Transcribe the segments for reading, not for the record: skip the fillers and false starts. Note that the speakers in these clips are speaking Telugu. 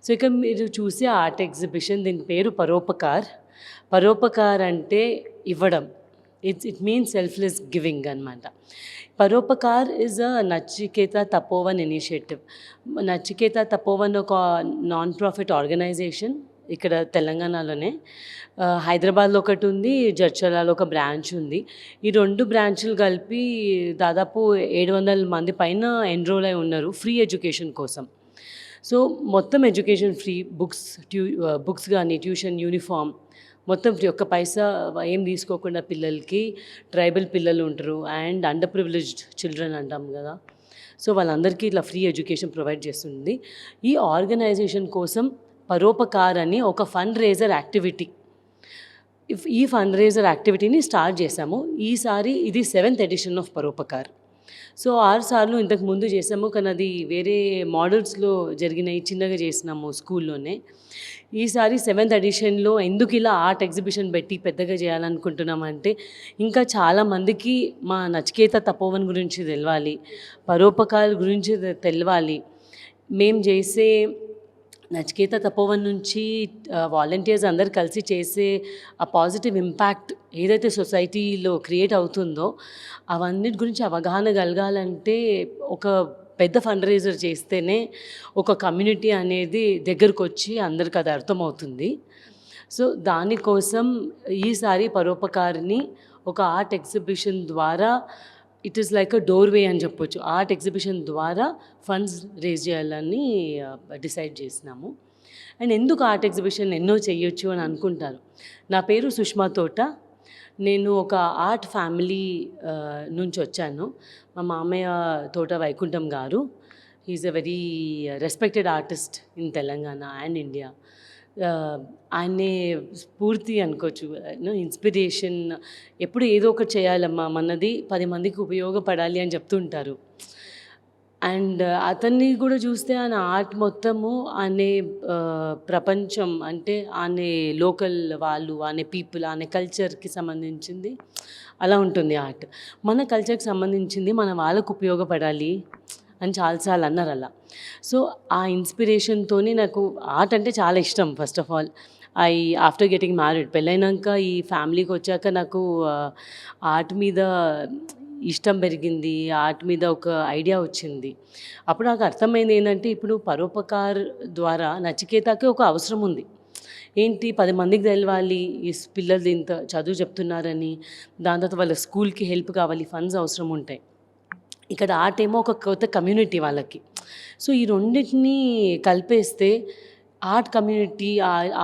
సో ఇక మీరు చూసే ఆర్ట్ ఎగ్జిబిషన్ దీని పేరు పరోపకార్. పరోపకార్ అంటే ఇవ్వడం. ఇట్ మీన్స్ సెల్ఫ్లెస్ గివింగ్ అనమాట. Paropakar is a Nachiketa Tapovan initiative. Nachiketa Tapovan ఒక నాన్ ప్రాఫిట్ ఆర్గనైజేషన్ ఇక్కడ తెలంగాణలోనే. హైదరాబాద్లో ఒకటి ఉంది, జడ్చర్లలో ఒక బ్రాంచ్ ఉంది. ఈ 2 బ్రాంచ్లు కలిపి దాదాపు 700 మంది పైన ఎన్రోల్ అయి ఉన్నారు ఫ్రీ ఎడ్యుకేషన్ కోసం. సో మొత్తం ఎడ్యుకేషన్ ఫ్రీ, బుక్స్ కానీ, ట్యూషన్, యూనిఫామ్ మొత్తం ఫ్రీ. ఒక్క పైసా ఏం తీసుకోకుండా పిల్లలకి. ట్రైబల్ పిల్లలు ఉంటారు అండ్ అండర్ ప్రివిలేజ్డ్ చిల్డ్రన్ అంటాం కదా, సో వాళ్ళందరికీ ఇట్లా ఫ్రీ ఎడ్యుకేషన్ ప్రొవైడ్ చేస్తుంది. ఈ ఆర్గనైజేషన్ కోసం పరోపకార్ అని ఒక ఫండ్ రేజర్ యాక్టివిటీ, ఈ ఫండ్ రేజర్ యాక్టివిటీని స్టార్ట్ చేశాము. ఈసారి ఇది 7th ఎడిషన్ ఆఫ్ పరోపకార్. సో 6 సార్లు ఇంతకు ముందు చేసాము, కానీ అది వేరే మోడల్స్లో జరిగినాయి, చిన్నగా చేసినాము స్కూల్లోనే. ఈసారి 7th ఎడిషన్లో ఎందుకు ఇలా ఆర్ట్ ఎగ్జిబిషన్ పెట్టి పెద్దగా చేయాలనుకుంటున్నామంటే, ఇంకా చాలామందికి మా నచికేత తపోవన్ గురించి తెలవాలి, పరోపకార్ గురించి తెలవాలి. మేము చేసే నచికేత తపోవన్ నుంచి వాలంటీర్స్ అందరు కలిసి చేసే ఆ పాజిటివ్ ఇంపాక్ట్ ఏదైతే సొసైటీలో క్రియేట్ అవుతుందో అవన్నిటి గురించి అవగాహన కలగాలంటే ఒక పెద్ద ఫండ్ రైజర్ చేస్తేనే ఒక కమ్యూనిటీ అనేది దగ్గరకు వచ్చి అందరికి అది అర్థమవుతుంది. సో దానికోసం ఈసారి పరోపకారిని ఒక ఆర్ట్ ఎగ్జిబిషన్ ద్వారా, it is like a doorway అని చెప్పొచ్చు, ఆర్ట్ ఎగ్జిబిషన్ ద్వారా ఫండ్స్ రేజ్ చేయాలని డిసైడ్ చేసినాము. అండ్ ఎందుకు ఆర్ట్ ఎగ్జిబిషన్ ఎన్నో చేయొచ్చు అని అనుకుంటారు. నా పేరు సుష్మా తోట. నేను ఒక ఆర్ట్ ఫ్యామిలీ నుంచి వచ్చాను. మా మామయ్య Thota Vaikuntham garu, he's a very respected artist in Telangana and India. ఆయనే స్ఫూర్తి అనుకోవచ్చు, ఇన్స్పిరేషన్. ఎప్పుడు ఏదో ఒకటి చేయాలమ్మా, మనది 10 మందికి ఉపయోగపడాలి అని చెప్తుంటారు. అండ్ అతన్ని కూడా చూస్తే ఆయన ఆర్ట్ మొత్తము అనే ప్రపంచం, అంటే అనే లోకల్ వాళ్ళు, అనే పీపుల్, అనే కల్చర్కి సంబంధించింది అలా ఉంటుంది ఆర్ట్. మన కల్చర్కి సంబంధించింది మన వాళ్ళకు ఉపయోగపడాలి అని చాలాసార్లు అన్నారు అలా. సో ఆ ఇన్స్పిరేషన్తోని నాకు ఆర్ట్ అంటే చాలా ఇష్టం. First of all after getting married, పెళ్ళైనాక ఈ ఫ్యామిలీకి వచ్చాక నాకు ఆర్ట్ మీద ఇష్టం పెరిగింది, ఆర్ట్ మీద ఒక ఐడియా వచ్చింది. అప్పుడు నాకు అర్థమైంది ఏంటంటే, ఇప్పుడు పరోపకార్ ద్వారా నచికేతకి ఒక అవసరం ఉంది. ఏంటి, 10 మందికి తెలవాలి ఈ పిల్లలు ఇంత చదువు చెప్తున్నారని, దాని తర్వాత వాళ్ళ స్కూల్కి హెల్ప్ కావాలి, ఫండ్స్ అవసరం ఉంటాయి. ఇక్కడ ఆర్ట్ ఏమో ఒక కొత్త కమ్యూనిటీ వాళ్ళకి. సో ఈ రెండింటినీ కలిపేస్తే ఆర్ట్ కమ్యూనిటీ,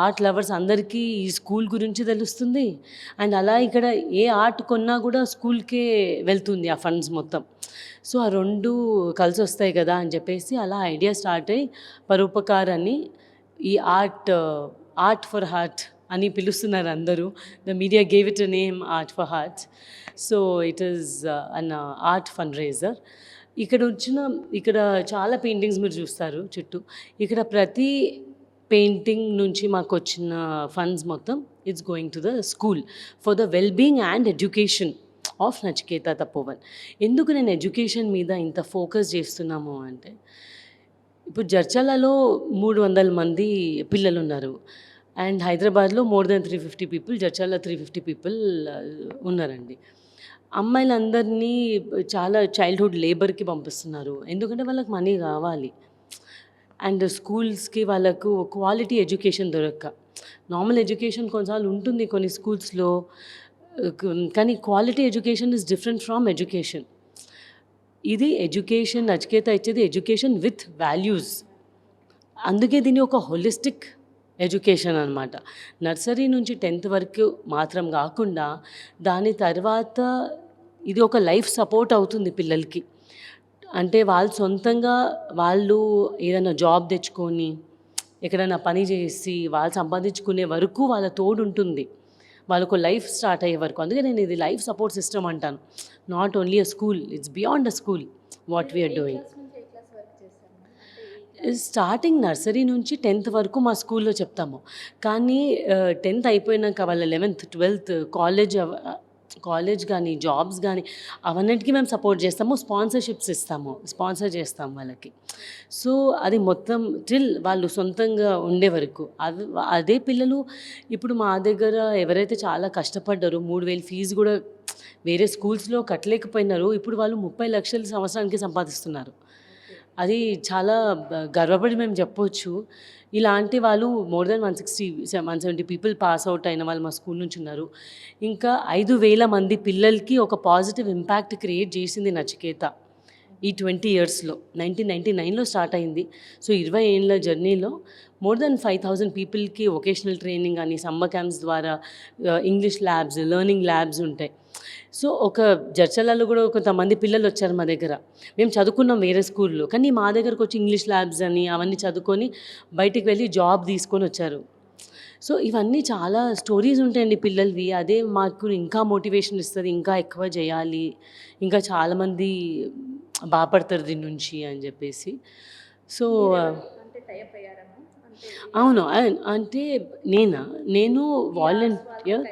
ఆర్ట్ లవర్స్ అందరికీ ఈ స్కూల్ గురించి తెలుస్తుంది. అండ్ అలా ఇక్కడ ఏ ఆర్ట్ కొన్నా కూడా స్కూల్కే వెళ్తుంది ఆ ఫండ్స్ మొత్తం. సో ఆ 2 కలిసి వస్తాయి కదా అని చెప్పేసి అలా ఐడియా స్టార్ట్ అయ్యి పరోపకార్ అని ఈ ఆర్ట్ ఫర్ హార్ట్ అని పిలుస్తున్నారు అందరూ. The media gave it a name, art for heart. So it is an art fund raiser. ఇక్కడ చాలా పెయింటింగ్స్ మీరు చూస్తారు చుట్టూ. ఇక్కడ ప్రతి పెయింటింగ్ నుంచి మాకు వచ్చిన ఫండ్స్ మొత్తం it's going to the school for the wellbeing and education of Nachiketa Tapovan. ఎందుకు నేను ఎడ్యుకేషన్ మీద ఇంత ఫోకస్ చేస్తున్నాము అంటే, ఇప్పుడు జడ్చర్లలో 300 మంది పిల్లలు ఉన్నారు అండ్ హైదరాబాద్లో more than 350 people, Jadcherla 350 people ఉన్నారండి. అమ్మాయిలందరినీ చాలా చైల్డ్హుడ్ లేబర్కి పంపిస్తున్నారు, ఎందుకంటే వాళ్ళకి మనీ కావాలి. అండ్ స్కూల్స్కి వాళ్ళకు క్వాలిటీ ఎడ్యుకేషన్ దొరక్క, నార్మల్ ఎడ్యుకేషన్ కొన్నిసార్లు ఉంటుంది కొన్ని స్కూల్స్లో, కానీ quality education is different from education. ఇది ఎడ్యుకేషన్, నచికేత ఇచ్చేది ఎడ్యుకేషన్ విత్ వాల్యూస్. అందుకే దీన్ని ఒక హోలిస్టిక్ ఎడ్యుకేషన్ అనమాట. నర్సరీ నుంచి 10th వరకు మాత్రం కాకుండా దాని తర్వాత ఇది ఒక లైఫ్ సపోర్ట్ అవుతుంది పిల్లలకి. అంటే వాళ్ళు సొంతంగా వాళ్ళు ఏదైనా జాబ్ తెచ్చుకొని ఎక్కడైనా పని చేసి వాళ్ళు సంపాదించుకునే వరకు వాళ్ళ తోడు ఉంటుంది, వాళ్ళకు లైఫ్ స్టార్ట్ అయ్యే వరకు. అందుకే నేను ఇది లైఫ్ సపోర్ట్ సిస్టమ్ అంటాను. Not only a school, it's beyond a school what we're doing. Starting nursery నుంచి 10th వరకు మా స్కూల్లో చెప్తాము, కానీ 10th అయిపోయినాక వాళ్ళ 11th 12th కాలేజ్ కాలేజ్ కానీ జాబ్స్ కానీ అవన్నిటికీ మేము సపోర్ట్ చేస్తాము, స్పాన్సర్షిప్స్ ఇస్తాము, స్పాన్సర్ చేస్తాం వాళ్ళకి. సో అది మొత్తం టిల్ వాళ్ళు సొంతంగా ఉండే వరకు అదే పిల్లలు ఇప్పుడు మా దగ్గర ఎవరైతే చాలా కష్టపడ్డారో 3,000 ఫీజు కూడా వేరే స్కూల్స్లో కట్టలేకపోయినారు, ఇప్పుడు వాళ్ళు 30 లక్షలు సంవత్సరానికి సంపాదిస్తున్నారు. అది చాలా గర్వపడి మేము చెప్పొచ్చు. ఇలాంటి వాళ్ళు more than 170 people pass out అయిన వాళ్ళు మా స్కూల్ నుంచి ఉన్నారు. ఇంకా 5,000 మంది పిల్లలకి ఒక పాజిటివ్ ఇంపాక్ట్ క్రియేట్ చేసింది నచికేత ఈ 20 ఇయర్స్లో. 1999లో స్టార్ట్ అయింది. సో 20 ఏళ్ళ జర్నీలో మోర్ దెన్ 5,000 పీపుల్కి వొకేషనల్ ట్రైనింగ్ అని, సమ్మర్ క్యాంప్స్ ద్వారా ఇంగ్లీష్ ల్యాబ్స్, లెర్నింగ్ ల్యాబ్స్ ఉంటాయి. సో ఒక జడ్చర్లలో కూడా కొంతమంది పిల్లలు వచ్చారు మా దగ్గర. మేము చదువుకున్నాం వేరే స్కూల్లో, కానీ మా దగ్గరకు వచ్చి ఇంగ్లీష్ ల్యాబ్స్ అని అవన్నీ చదువుకొని బయటికి వెళ్ళి జాబ్ తీసుకొని వచ్చారు. సో ఇవన్నీ చాలా స్టోరీస్ ఉంటాయండి పిల్లలవి. అదే మాకు ఇంకా మోటివేషన్ ఇస్తుంది, ఇంకా ఎక్కువ చేయాలి, ఇంకా చాలామంది బాగుపడతారు దీని నుంచి అని చెప్పేసి. సో అవును. అంటే నేను వాలంటీర్.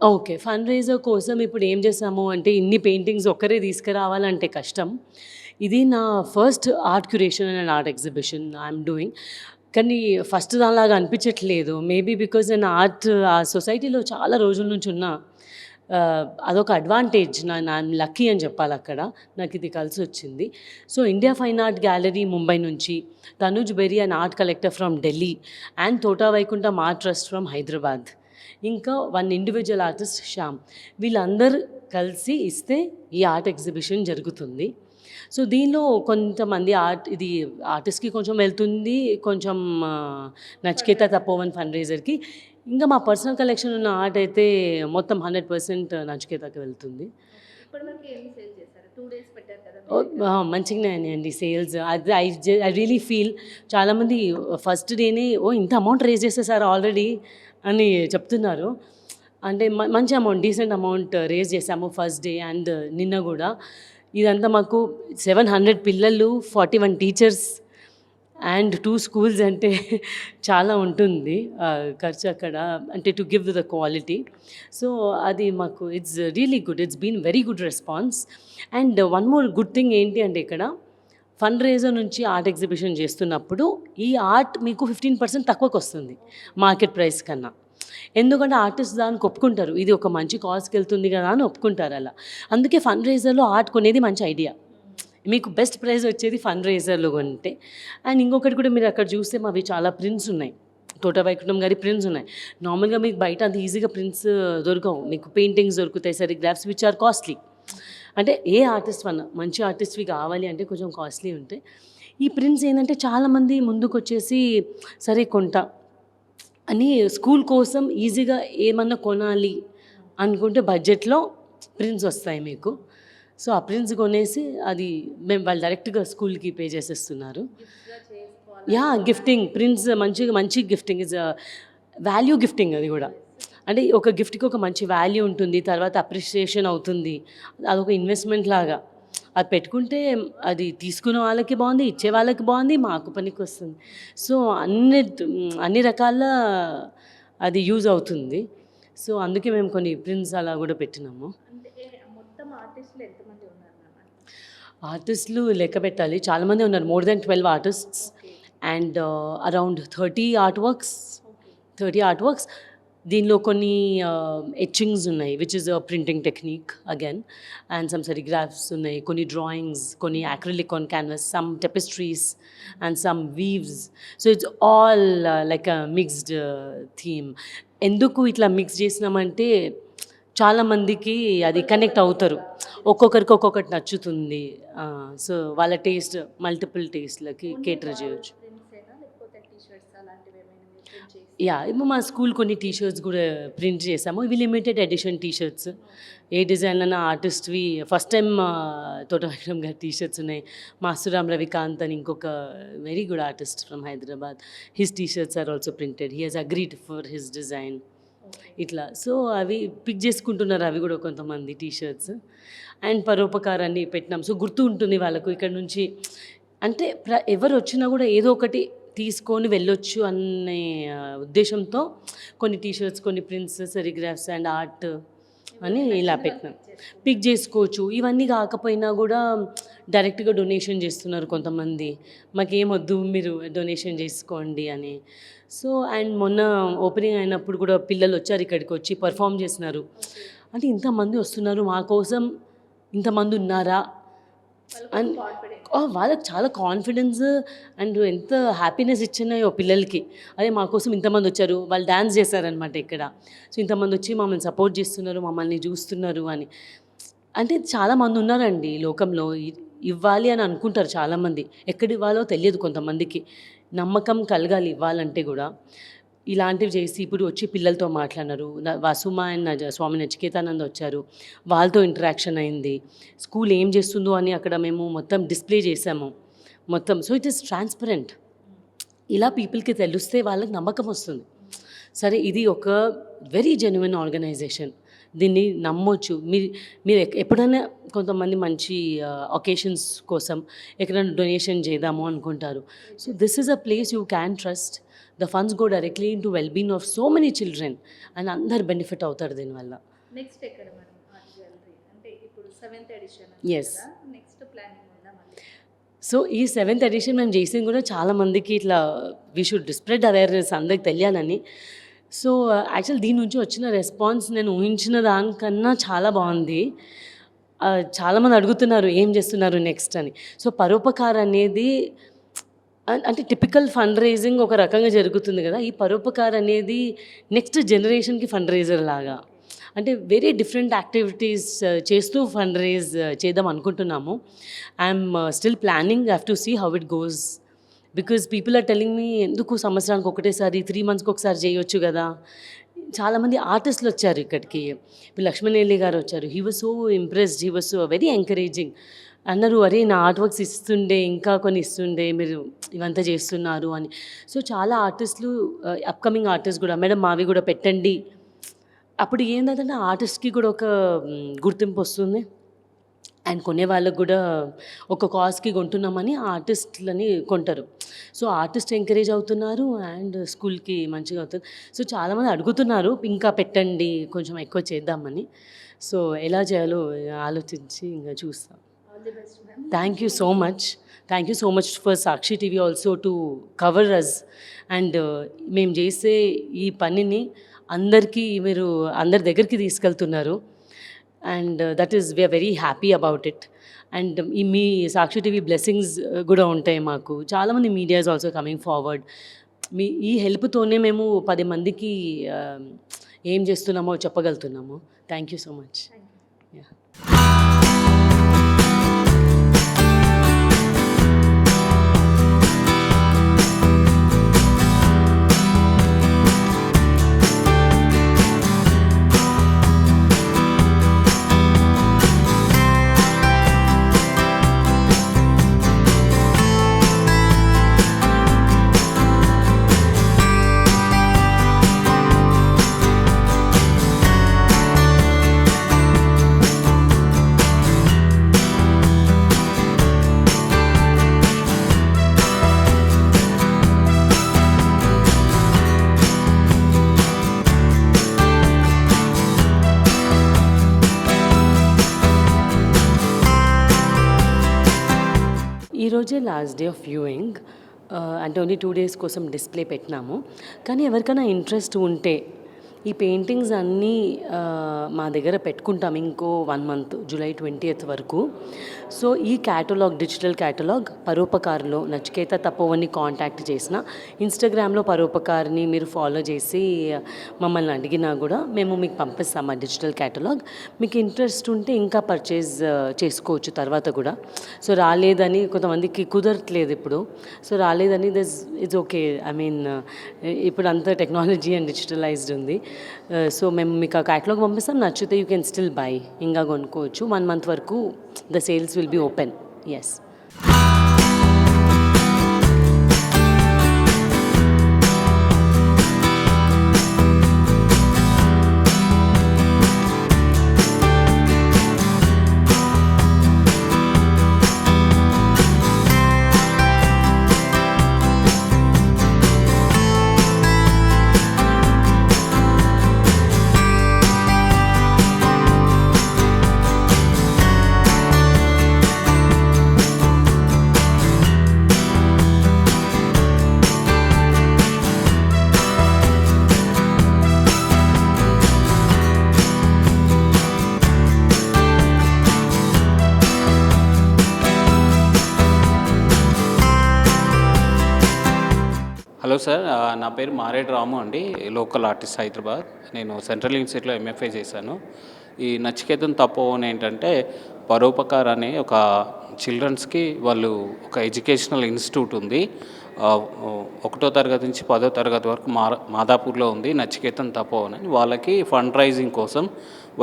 ఓకే. ఫండ్ రైజర్ కోసం ఇప్పుడు ఏం చేసాము అంటే, ఇన్ని పెయింటింగ్స్ ఒక్కరే తీసుకురావాలంటే కష్టం. ఇది నా first art curation and art exhibition I'm doing. కానీ ఫస్ట్ దానిలాగా అనిపించట్లేదు. మేబీ బికాజ్ నేను ఆ సొసైటీలో చాలా రోజుల నుంచి ఉన్నా. అదొక అడ్వాంటేజ్. ఐఎమ్ లక్కీ అని చెప్పాలి అక్కడ. నాకు ఇది కలిసి వచ్చింది. So India fine art gallery Mumbai నుంచి, Tanuj Beri and art collector from Delhi, and Thota Vaikuntham art trust from Hyderabad, ఇంకా 1 ఇండివిజువల్ ఆర్టిస్ట్ శ్యామ్, వీళ్ళందరూ కలిసి ఇస్తే ఈ ఆర్ట్ ఎగ్జిబిషన్ జరుగుతుంది. సో దీనిలో కొంతమంది ఇది ఆర్టిస్ట్కి కొంచెం వెళ్తుంది, కొంచెం నచికేత తపోవన్ ఫండ్ రైజర్కి, ఇంకా మా పర్సనల్ కలెక్షన్ ఉన్న ఆర్ట్ అయితే మొత్తం 100% నచికేతకి వెళ్తుంది. మంచిగానే అండి సేల్స్. అది ఐ రియలీ ఫీల్ చాలామంది ఫస్ట్ డేనే ఇంత అమౌంట్ రేజ్ చేసేసారు ఆల్రెడీ అని చెప్తున్నారు. అంటే మంచి అమౌంట్, డీసెంట్ అమౌంట్ రేజ్ చేసాము ఫస్ట్ డే అండ్ నిన్న కూడా. ఇదంతా మాకు 700 పిల్లలు, 41 టీచర్స్ అండ్ 2 స్కూల్స్ అంటే చాలా ఉంటుంది ఖర్చు అక్కడ, అంటే to give the quality. So అది మాకు it's really good, it's been very good response. And one more good thing ఏంటి అంటే, ఇక్కడ ఫండ్ రైజర్ నుంచి ఆర్ట్ ఎగ్జిబిషన్ చేస్తున్నప్పుడు ఈ ఆర్ట్ మీకు 15% తక్కువకు వస్తుంది మార్కెట్ ప్రైస్ కన్నా. ఎందుకంటే ఆర్టిస్ట్ దానికి ఒప్పుకుంటారు, ఇది ఒక మంచి కాజ్కి వెళ్తుంది కదా అని ఒప్పుకుంటారు అలా. అందుకే ఫండ్ రైజర్లో ఆర్ట్ కొనేది మంచి ఐడియా. మీకు బెస్ట్ ప్రైజ్ వచ్చేది ఫండ్ రైజర్లో కొంటే. అండ్ ఇంకొకటి కూడా మీరు అక్కడ చూస్తే మావి చాలా ప్రింట్స్ ఉన్నాయి, తోటా వైకుంఠం గారి ప్రింట్స్ ఉన్నాయి. నార్మల్గా మీకు బయట అంత ఈజీగా ప్రింట్స్ దొరకవు, మీకు పెయింటింగ్స్ దొరుకుతాయి, సెరిగ్రాఫ్స్ విచ్ ఆర్ కాస్ట్లీ. అంటే ఏ ఆర్టిస్ట్ వల్ల మంచి ఆర్టిస్ట్వి కావాలి అంటే కొంచెం కాస్ట్లీ ఉంటాయి. ఈ ప్రింట్స్ ఏంటంటే చాలామంది ముందుకు వచ్చేసి సరే కొంటా అని స్కూల్ కోసం ఈజీగా ఏమన్నా కొనాలి అనుకుంటే బడ్జెట్లో ప్రింట్స్ వస్తాయి మీకు. సో ఆ ప్రింట్స్ కొనేసి అది మేము వాళ్ళు డైరెక్ట్గా స్కూల్కి పే చేసేస్తున్నారు. యా, గిఫ్టింగ్ ప్రింట్స్ మంచి గిఫ్టింగ్ ఇస్ వాల్యూ గిఫ్టింగ్. అది కూడా అంటే ఒక గిఫ్ట్కి ఒక మంచి వాల్యూ ఉంటుంది, తర్వాత అప్రిషియేషన్ అవుతుంది, అదొక ఇన్వెస్ట్మెంట్ లాగా. అది పెట్టుకుంటే అది తీసుకునే వాళ్ళకి బాగుంది, ఇచ్చే వాళ్ళకి బాగుంది, మాకు పనికి వస్తుంది. సో అన్ని రకాల అది యూజ్ అవుతుంది. సో అందుకే మేము కొన్ని ప్రింట్స్ అలా కూడా పెట్టినాము. ఆర్టిస్టులు లెక్క పెట్టాలి, చాలామంది ఉన్నారు, more than 12 artists and around 30 art works. దీనిలో కొన్ని ఎచ్చింగ్స్ ఉన్నాయి which is a printing technique again, and some serigraphs ఉన్నాయి, కొన్ని డ్రాయింగ్స్, కొన్ని acrylic on canvas, some tapestries and some weaves. So it's all like a mixed theme. ఎందుకు ఇట్లా మిక్స్ చేసినామంటే చాలామందికి అది కనెక్ట్ అవుతారు, ఒక్కొక్కరికి ఒక్కొక్కటి నచ్చుతుంది. సో వాళ్ళ టేస్ట్ మల్టిపుల్ టేస్ట్లకి కేటర్ చేయొచ్చు. యా, ఇప్పుడు మా స్కూల్ కొన్ని టీషర్ట్స్ కూడా ప్రింట్ చేసాము. ఇవి లిమిటెడ్ ఎడిషన్ టీషర్ట్స్. ఏ డిజైన్ అన్న ఆర్టిస్ట్వి ఫస్ట్ టైం తోట వైకుంఠం గారి టీషర్ట్స్ ఉన్నాయి. మాస్టర్ రవికాంత్ అని ఇంకొక very good artist from Hyderabad, his T shirts are also printed. He has agreed for his design. ఇట్లా సో అవి పిక్ చేసుకుంటున్నారు అవి కూడా కొంతమంది టీషర్ట్స్. అండ్ పరోపకారాన్ని పెట్టినాం, సో గుర్తు ఉంటుంది వాళ్ళకు ఇక్కడ నుంచి. అంటే ఎవరు వచ్చినా కూడా ఏదో ఒకటి తీసుకొని వెళ్ళొచ్చు అనే ఉద్దేశంతో కొన్ని టీషర్ట్స్, కొన్ని ప్రింట్స్, సెరిగ్రాఫ్స్ అండ్ ఆర్ట్ అని ఇలా పెట్టినాం. పిక్ చేసుకోవచ్చు. ఇవన్నీ కాకపోయినా కూడా డైరెక్ట్గా డొనేషన్ చేస్తున్నారు కొంతమంది. మాకేమొద్దు మీరు డొనేషన్ చేసుకోండి అని. సో అండ్ మొన్న ఓపెనింగ్ అయినప్పుడు కూడా పిల్లలు వచ్చారు, ఇక్కడికి వచ్చి పర్ఫామ్ చేసినారు. అంటే ఇంతమంది వస్తున్నారు మా కోసం, ఇంతమంది ఉన్నారా అని వాళ్ళకి చాలా కాన్ఫిడెన్స్ అండ్ ఎంత హ్యాపీనెస్ ఇచ్చినాయో పిల్లలకి. అదే మా కోసం ఇంతమంది వచ్చారు, వాళ్ళు డ్యాన్స్ చేశారనమాట ఇక్కడ. సో ఇంతమంది వచ్చి మమ్మల్ని సపోర్ట్ చేస్తున్నారు, మమ్మల్ని చూస్తున్నారు అని. అంటే చాలామంది ఉన్నారండి లోకంలో, ఇవ్వాలి అని అనుకుంటారు చాలామంది. ఎక్కడ ఇవ్వాలో తెలియదు కొంతమందికి. నమ్మకం కలగాలి ఇవ్వాలంటే కూడా. ఇలాంటివి చేసి ఇప్పుడు వచ్చి పిల్లలతో మాట్లాడినారు. వసుమ అండ్ స్వామి నచికేతానంద వచ్చారు, వాళ్ళతో ఇంటరాక్షన్ అయింది. స్కూల్ ఏం చేస్తుందో అని అక్కడ మేము మొత్తం డిస్ప్లే చేసాము మొత్తం. So it is transparent. ఇలా పీపుల్కి తెలిస్తే వాళ్ళకి నమ్మకం వస్తుంది. సరే ఇది ఒక వెరీ జెన్యున్ ఆర్గనైజేషన్, దీన్ని నమ్మొచ్చు. మీరు ఎప్పుడైనా కొంతమంది మంచి ఒకేషన్స్ కోసం ఎక్కడైనా డొనేషన్ చేద్దాము అనుకుంటారు. So this is a place you can trust. The funds go directly in to wellbeing of so many children and అందరు బెనిఫిట్ అవుతారు దీనివల్ల. నెక్స్ట్ ఎక్కడ మేడం ఆర్ట్ గ్యాలరీ? అంటే ఇప్పుడు 7th edition yes. Next planning ఉందా మళ్ళీ? సో ఈ 7th ఎడిషన్ మేము చేసింది కూడా చాలామందికి ఇట్లా వీ షుడ్ స్ప్రెడ్ అవేర్నెస్, అందరికి తెలియాలని. సో యాక్చువల్ దీని నుంచి వచ్చిన రెస్పాన్స్ నేను ఊహించిన దానికన్నా చాలా బాగుంది. చాలామంది అడుగుతున్నారు ఏం చేస్తున్నారు నెక్స్ట్ అని. సో పరోపకార్ అనేది అంటే టిపికల్ ఫండ్ రైజింగ్ ఒక రకంగా జరుగుతుంది కదా, ఈ పరోపకార్ అనేది నెక్స్ట్ జనరేషన్కి ఫండ్ రైజర్ లాగా. అంటే వెరీ డిఫరెంట్ యాక్టివిటీస్ చేస్తూ ఫండ్ రైజ్ చేద్దాం అనుకుంటున్నాము. I'm still planning, have to see how it goes. Because people are telling me ఎందుకు సంవత్సరానికి ఒకటేసారి 3 monthsకి ఒకసారి చేయొచ్చు కదా. చాలామంది ఆర్టిస్టులు వచ్చారు ఇక్కడికి. ఇప్పుడు లక్ష్మణ్ గారు వచ్చారు. He was so impressed, he was so very encouraging. అన్నారు అరే నా ఆర్ట్ వర్క్స్ ఇస్తుండే, ఇంకా కొన్ని ఇస్తుండే, మీరు ఇవంతా చేస్తున్నారు అని. సో చాలా ఆర్టిస్టులు, అప్కమింగ్ ఆర్టిస్ట్ కూడా మేడం మావి కూడా పెట్టండి. అప్పుడు ఏంటంటే ఆర్టిస్ట్కి కూడా ఒక గుర్తింపు వస్తుంది అండ్ కొనే వాళ్ళకు కూడా ఒక కాజ్కి కొంటున్నామని ఆర్టిస్టులని కొంటారు. సో ఆర్టిస్ట్ ఎంకరేజ్ అవుతున్నారు అండ్ స్కూల్కి మంచిగా అవుతుంది. సో చాలామంది అడుగుతున్నారు ఇంకా పెట్టండి, కొంచెం ఎక్కువ చేద్దామని. సో ఎలా చేయాలో ఆలోచించి ఇంకా చూస్తాం. Thank you so much. Thank you so much for Sakshi TV also to cover us. And మేము చేసే ఈ పనిని మీరు అందరి దగ్గరికి తీసుకెళ్తున్నారు. And that is we're very happy about it. And మీ సాక్షి టీవీ బ్లెస్సింగ్స్ కూడా ఉంటాయి మాకు. చాలామంది మీడియాస్ ఆల్సో కమింగ్ ఫార్వర్డ్. ఈ హెల్ప్తోనే మేము 10 మందికి ఏం చేస్తున్నామో చెప్పగలుగుతున్నాము. Thank you so much. Yeah. ఈరోజే లాస్ట్ డే ఆఫ్ వ్యూయింగ్. అంటే ఓన్లీ 2 days కోసం డిస్ప్లే పెట్టినాము. కానీ ఎవరికైనా ఇంట్రెస్ట్ ఉంటే ఈ పెయింటింగ్స్ అన్నీ మా దగ్గర పెట్టుకుంటాం ఇంకో 1 month, July 20th వరకు. సో ఈ క్యాటలాగ్, డిజిటల్ క్యాటలాగ్ పరోపకార్లో నచికేత తపోవన్ని కాంటాక్ట్ చేసిన, ఇన్స్టాగ్రామ్లో పరోపకార్ని మీరు ఫాలో చేసి మమ్మల్ని అడిగినా కూడా మేము మీకు పంపిస్తాం ఆ డిజిటల్ క్యాటలాగ్. మీకు ఇంట్రెస్ట్ ఉంటే ఇంకా పర్చేజ్ చేసుకోవచ్చు తర్వాత కూడా. సో రాలేదని కొంతమందికి కుదరట్లేదు ఇప్పుడు. సో రాలేదని ఇట్స్ ఓకే. ఐ మీన్ ఇప్పుడు అంతా టెక్నాలజీ అండ్ డిజిటలైజ్డ్ ఉంది. సో మేము మీకు ఆ క్యాటలాగ్ పంపిస్తాం, నచ్చితే యూ కెన్ స్టిల్ బై, ఇంకా కొనుక్కోవచ్చు. 1 month వరకు the sales will be open. Yes. Hello sir, నా పేరు మారేడు రాము అండి, లోకల్ ఆర్టిస్ట్ హైదరాబాద్. నేను సెంట్రల్ యూనివర్సిటీలో ఎంఎఫ్ఐ చేశాను. ఈ నచికేతన్ తపోవన్ ఏంటంటే పరోపకార్ అనే ఒక చిల్డ్రన్స్కి వాళ్ళు ఒక ఎడ్యుకేషనల్ ఇన్స్టిట్యూట్ ఉంది. 1వ తరగతి నుంచి 10వ తరగతి వరకు మాదాపూర్లో ఉంది నచికేతన్ తపోవన్ అని. వాళ్ళకి ఫండ్ రైజింగ్ కోసం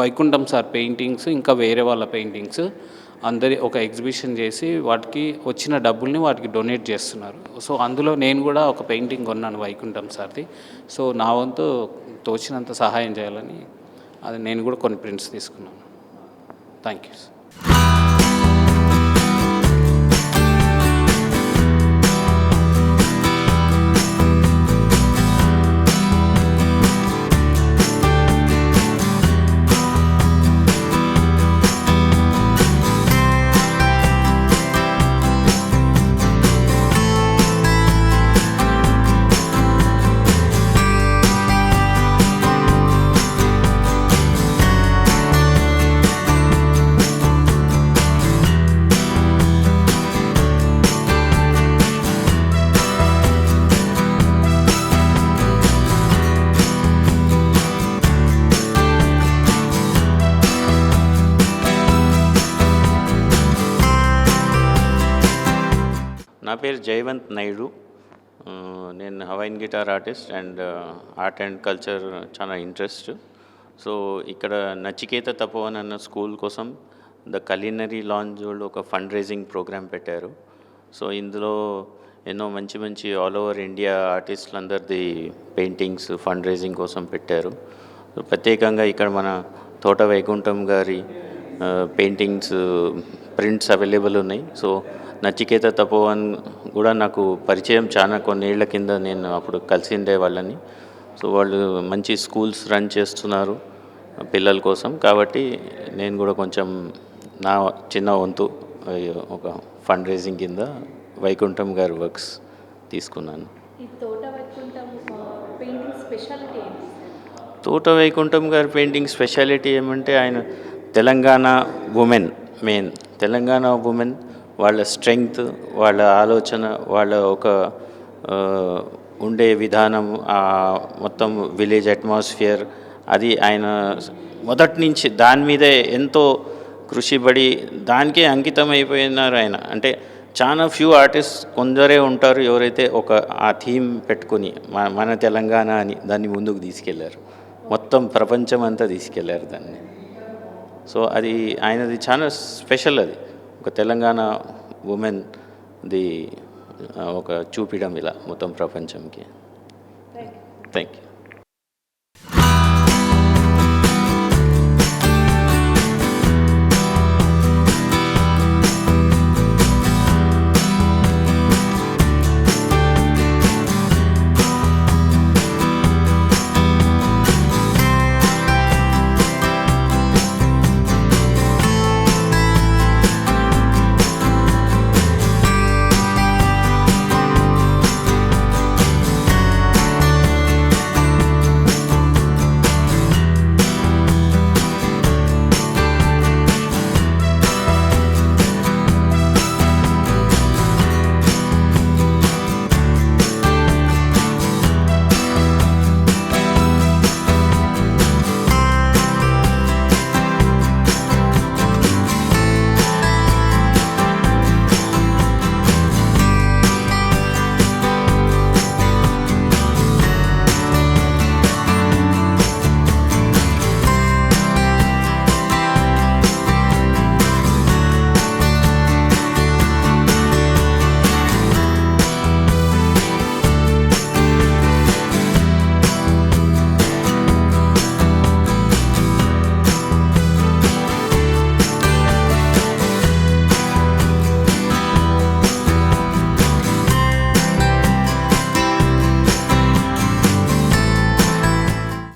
వైకుంఠం సార్ పెయింటింగ్స్ ఇంకా వేరే వాళ్ళ పెయింటింగ్స్ అందరి ఒక ఎగ్జిబిషన్ చేసి వాటికి వచ్చిన డబ్బుల్ని వాటికి డొనేట్ చేస్తున్నారు. సో అందులో నేను కూడా ఒక పెయింటింగ్ కొన్నాను వైకుంఠం సార్ది. సో నా వంతు తోచినంత సహాయం చేయాలని అది నేను కూడా కొన్ని ప్రింట్స్ తీసుకున్నాను. Thank you. నా పేరు జయవంత్ నాయుడు. నేను Hawaiian guitar artist and art and culture చాలా ఇంట్రెస్ట్. సో ఇక్కడ నచికేత తపోవన్ అన్న స్కూల్ కోసం ద కలినరీ లాంజ్ వాళ్ళు ఒక ఫండ్ రైజింగ్ ప్రోగ్రామ్ పెట్టారు. సో ఇందులో ఎన్నో మంచి మంచి ఆల్ ఓవర్ ఇండియా ఆర్టిస్టులందరిది పెయింటింగ్స్ ఫండ్ రైజింగ్ కోసం పెట్టారు. సో ప్రత్యేకంగా ఇక్కడ మన తోట వైకుంఠం గారి పెయింటింగ్స్ ప్రింట్స్ అవైలబుల్ ఉన్నాయి. సో నచికేత తపోవన్ కూడా నాకు పరిచయం చాలా కొన్నేళ్ల కింద, నేను అప్పుడు కలిసిండే వాళ్ళని. సో వాళ్ళు మంచి స్కూల్స్ రన్ చేస్తున్నారు పిల్లల కోసం, కాబట్టి నేను కూడా కొంచెం నా చిన్న వంతు ఒక ఫండ్ రైజింగ్ కింద వైకుంఠం గారి వర్క్స్ తీసుకున్నాను. ఈ తోట వైకుంఠం పెయింటింగ్ స్పెషాలిటీ ఏంటి? తోట వైకుంఠం గారి పెయింటింగ్ స్పెషాలిటీ ఏమంటే ఆయన Telangana women, main Telangana women, వాళ్ళ స్ట్రెంగ్త్, వాళ్ళ ఆలోచన, వాళ్ళ ఒక ఉండే విధానం, మొత్తం విలేజ్ అట్మాస్ఫియర్, అది ఆయన మొదటి నుంచి దాని మీదే ఎంతో కృషిపడి దానికే అంకితం అయిపోయినారు ఆయన. అంటే చాలా ఫ్యూ ఆర్టిస్ట్ కొందరే ఉంటారు ఎవరైతే ఒక ఆ థీమ్ పెట్టుకుని మన తెలంగాణ అని దాన్ని ముందుకు తీసుకెళ్లారు, మొత్తం ప్రపంచం అంతా తీసుకెళ్లారు దాన్ని. సో అది ఆయనది చాలా స్పెషల్, అది ఒక తెలంగాణ ఉమెన్ది ఒక చూపించడం ఇలా మొత్తం ప్రపంచంకి. Thank you.